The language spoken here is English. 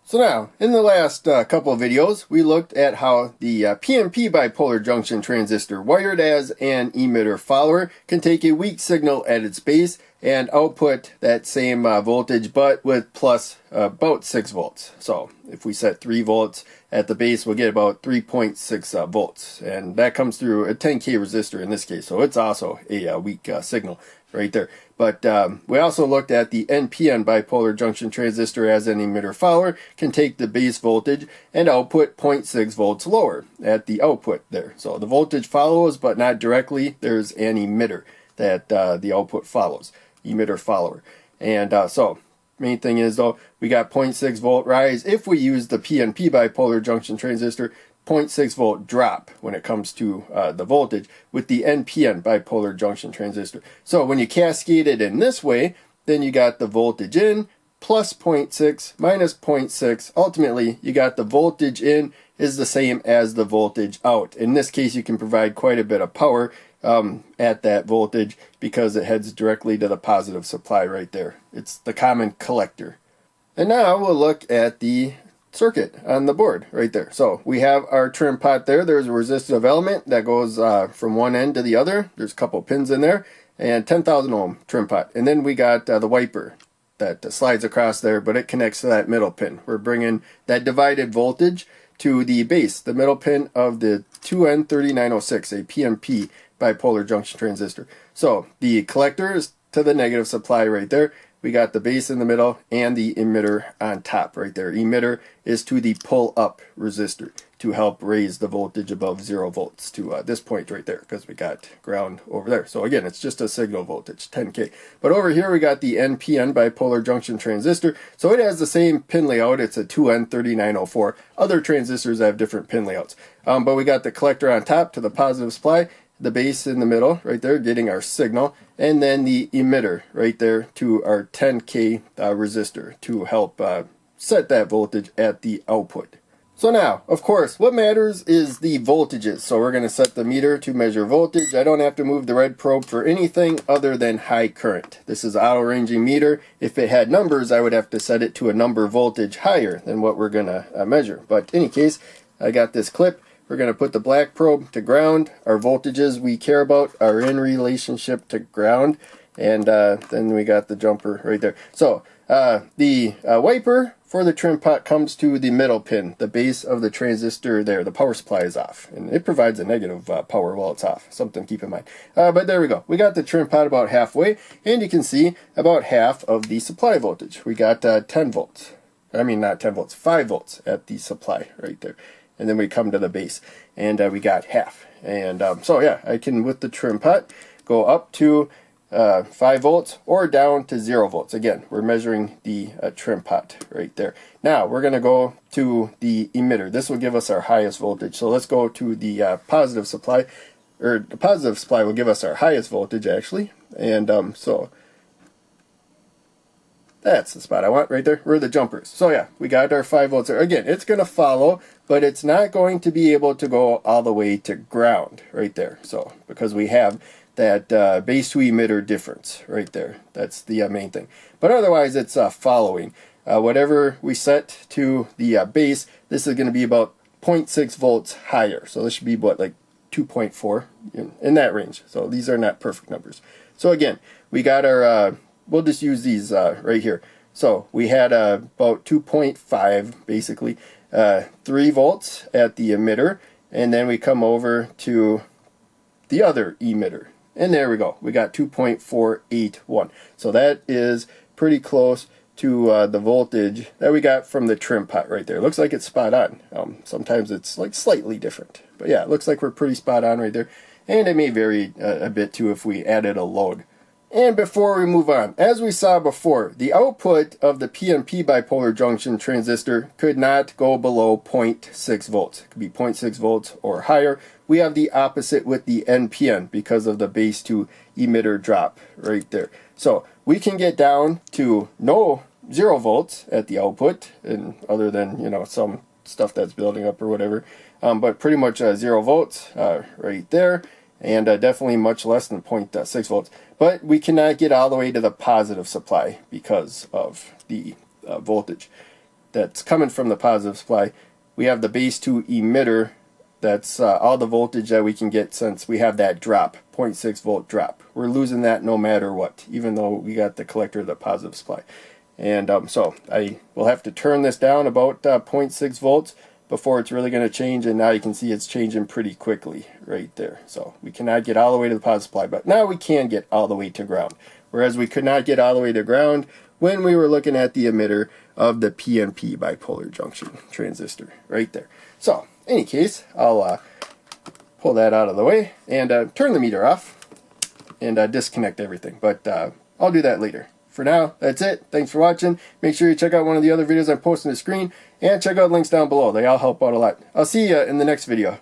So now, in the last couple of videos, we looked at how the PNP bipolar junction transistor, wired as an emitter follower, can take a weak signal at its base and output that same voltage, but with plus about 6 volts. So if we set 3 volts at the base, we'll get about 3.6 volts. And that comes through a 10K resistor in this case. So it's also a weak signal right there. But we also looked at the NPN bipolar junction transistor as an emitter follower, can take the base voltage and output 0.6 volts lower at the output there. So the voltage follows, but not directly. There's an emitter that the output follows, emitter follower. And so main thing is though, we got 0.6 volt rise if we use the PNP bipolar junction transistor, 0.6 volt drop when it comes to the voltage with the NPN bipolar junction transistor. So when you cascade it in this way, then you got the voltage in plus 0.6 minus 0.6. Ultimately, you got the voltage in is the same as the voltage out. In this case, you can provide quite a bit of power at that voltage because it heads directly to the positive supply right there. It's the common collector. And now we'll look at the circuit on the board right there. So we have our trim pot there. There's a resistive element that goes from one end to the other. There's a couple pins in there and 10,000 ohm trim pot. And then we got the wiper that slides across there, but it connects to that middle pin. We're bringing that divided voltage to the base, the middle pin of the 2N3906, a PNP bipolar junction transistor. So the collector is to the negative supply right there. We got the base in the middle and the emitter on top right there. Emitter is to the pull up resistor to help raise the voltage above 0 volts to this point right there because we got ground over there. So again, it's just a signal voltage, 10K. But over here we got the NPN bipolar junction transistor. So it has the same pin layout. It's a 2N3904. Other transistors have different pin layouts. But we got the collector on top to the positive supply, the base in the middle right there getting our signal, and then the emitter right there to our 10K resistor to help set that voltage at the output. So now, of course, what matters is the voltages. So we're going to set the meter to measure voltage. I don't have to move the red probe for anything other than high current. This is an auto ranging meter. If it had numbers, I would have to set it to a number voltage higher than what we're going to measure. But in any case, I got this clip. We're going to put the black probe to ground. Our voltages we care about are in relationship to ground. And then we got the jumper right there. So the wiper for the trim pot comes to the middle pin, the base of the transistor there. The power supply is off. And it provides a negative power while it's off. Something to keep in mind. But there we go. We got the trim pot about halfway. And you can see about half of the supply voltage. We got 10 volts. I mean, not 10 volts, 5 volts at the supply right there. And then we come to the base, and we got half. And so yeah, I can, with the trim pot, go up to 5 volts or down to 0 volts. Again, we're measuring the trim pot right there. Now we're going to go to the emitter. This will give us our highest voltage. So let's go to the positive supply, or the positive supply will give us our highest voltage actually. And so that's the spot I want right there, where the jumpers. So yeah, we got our 5 volts there. Again, it's going to follow, but it's not going to be able to go all the way to ground right there. So because we have that base to emitter difference right there. That's the main thing. But otherwise, it's following. Whatever we set to the base, this is going to be about 0.6 volts higher. So this should be what, like 2.4 in that range. So these are not perfect numbers. So again, we got our we'll just use these right here. So we had about 2.5 basically, 3 volts at the emitter, and then we come over to the other emitter. And there we go. We got 2.481. So that is pretty close to the voltage that we got from the trim pot right there. Looks like it's spot on. Sometimes it's like slightly different. But yeah, it looks like we're pretty spot on right there. And it may vary a bit too if we added a load. And before we move on, as we saw before, the output of the PNP bipolar junction transistor could not go below 0.6 volts. It could be 0.6 volts or higher. We have the opposite with the NPN because of the base to emitter drop right there. So we can get down to 0 volts at the output, and other than, you know, some stuff that's building up or whatever, but pretty much 0 volts right there. And definitely much less than 0.6 volts. But we cannot get all the way to the positive supply because of the voltage. that's coming from the positive supply. We have the base to emitter. That's all the voltage that we can get since we have that drop, 0.6 volt drop. We're losing that no matter what, even though we got the collector of the positive supply. And so I will have to turn this down about 0.6 volts before it's really going to change. And now you can see it's changing pretty quickly right there. So we cannot get all the way to the positive supply, but now we can get all the way to ground. Whereas we could not get all the way to ground when we were looking at the emitter of the PNP bipolar junction transistor right there. So in any case, I'll pull that out of the way and turn the meter off and disconnect everything. But I'll do that later. For now, that's it. Thanks for watching. Make sure you check out one of the other videos I'm posting on the screen and check out links down below. They all help out a lot. I'll see you in the next video.